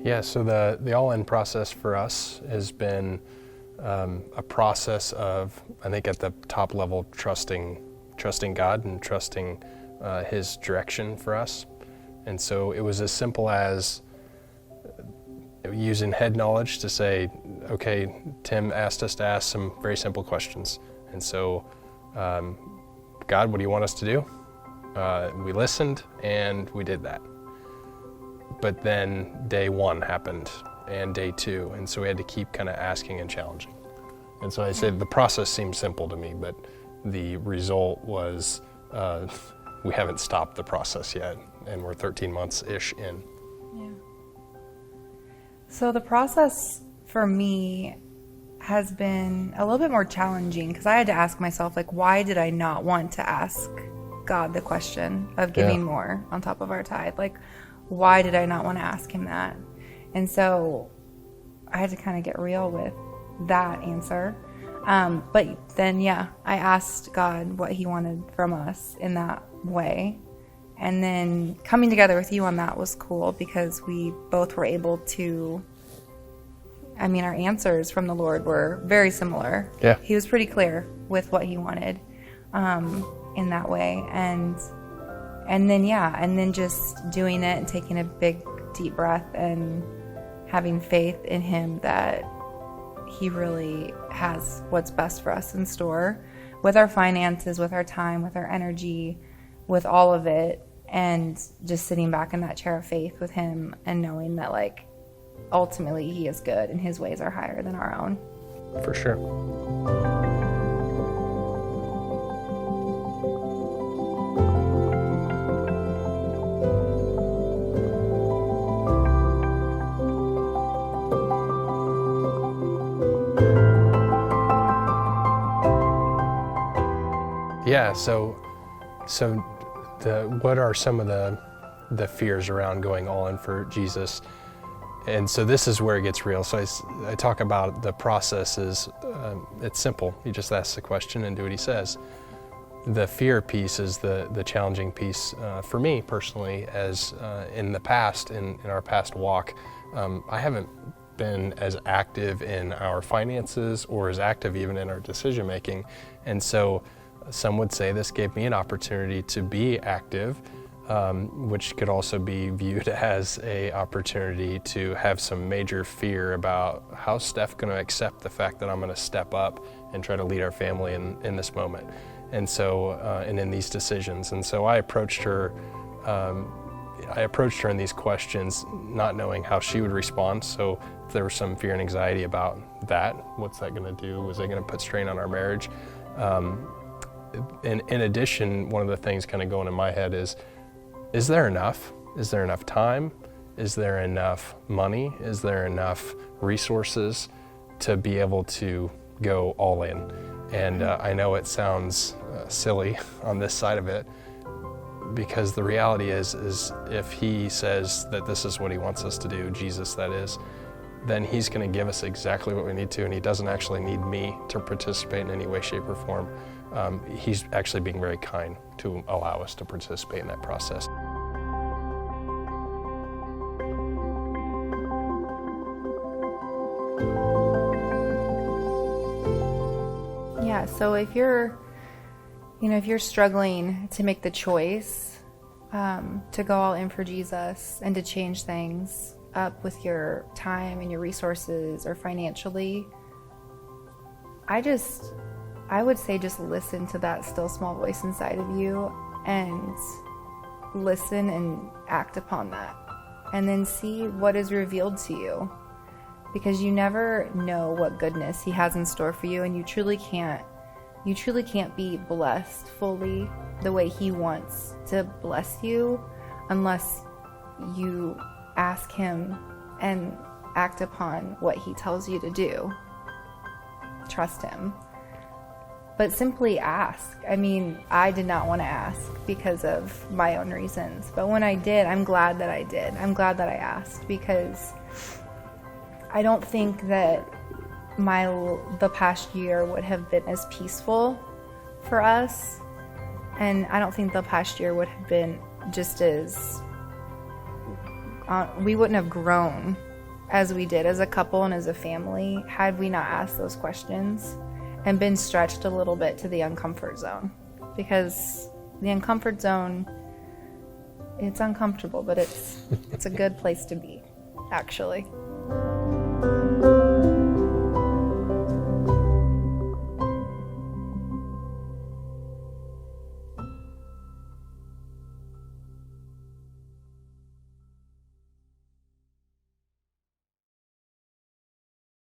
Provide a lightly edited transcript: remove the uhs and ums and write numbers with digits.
Yeah, so the all-in process for us has been a process of, I think at the top level, trusting God and trusting His direction for us. And so it was as simple as using head knowledge to say, okay, Tim asked us to ask some very simple questions. And so, God, what do you want us to do? We listened and we did that. But then day one happened and day two. And so we had to keep kind of asking and challenging. And so I said the process seemed simple to me, but the result was we haven't stopped the process yet, and we're 13 months-ish in. Yeah. So the process for me has been a little bit more challenging because I had to ask myself, like, why did I not want to ask God the question of giving more on top of our tithe? Like, why did I not want to ask Him that? And so I had to kind of get real with that answer. But then, I asked God what He wanted from us in that way. And then coming together with you on that was cool because we both were able to, our answers from the Lord were very similar. Yeah. He was pretty clear with what He wanted in that way. And then just doing it and taking a big, deep breath and having faith in Him that He really has what's best for us in store with our finances, with our time, with our energy, with all of it, and just sitting back in that chair of faith with Him and knowing that, like, ultimately He is good and His ways are higher than our own. For sure. Yeah, so what are some of the fears around going all in for Jesus? And so this is where it gets real. So I talk about the process is, it's simple. You just ask the question and do what He says. The fear piece is the challenging piece for me personally, as in the past, in our past walk, I haven't been as active in our finances or as active even in our decision making. And so some would say this gave me an opportunity to be active, which could also be viewed as an opportunity to have some major fear about how's Steph going to accept the fact that I'm going to step up and try to lead our family in this moment. And so, and in these decisions. And so I approached her in these questions, not knowing how she would respond. So if there was some fear and anxiety about that, what's that going to do? Was it going to put strain on our marriage? In addition, one of the things kind of going in my head is there enough? Is there enough time? Is there enough money? Is there enough resources to be able to go all in? And I know it sounds silly on this side of it, because the reality is if He says that this is what He wants us to do, Jesus that is, then He's going to give us exactly what we need to, and He doesn't actually need me to participate in any way, shape, or form. He's actually being very kind to allow us to participate in that process. Yeah, so if you're struggling to make the choice to go all in for Jesus and to change things up with your time and your resources or financially, I would say just listen to that still small voice inside of you and listen and act upon that. And then see what is revealed to you. Because you never know what goodness He has in store for you, and you truly can't be blessed fully the way He wants to bless you unless you ask Him and act upon what He tells you to do. Trust Him. But simply ask. I did not want to ask because of my own reasons. But when I did, I'm glad that I did. I'm glad that I asked, because I don't think that the past year would have been as peaceful for us. And I don't think the past year would have been just as, we wouldn't have grown as we did as a couple and as a family had we not asked those questions and been stretched a little bit to the uncomfort zone. Because the uncomfort zone, it's uncomfortable, but it's a good place to be, actually.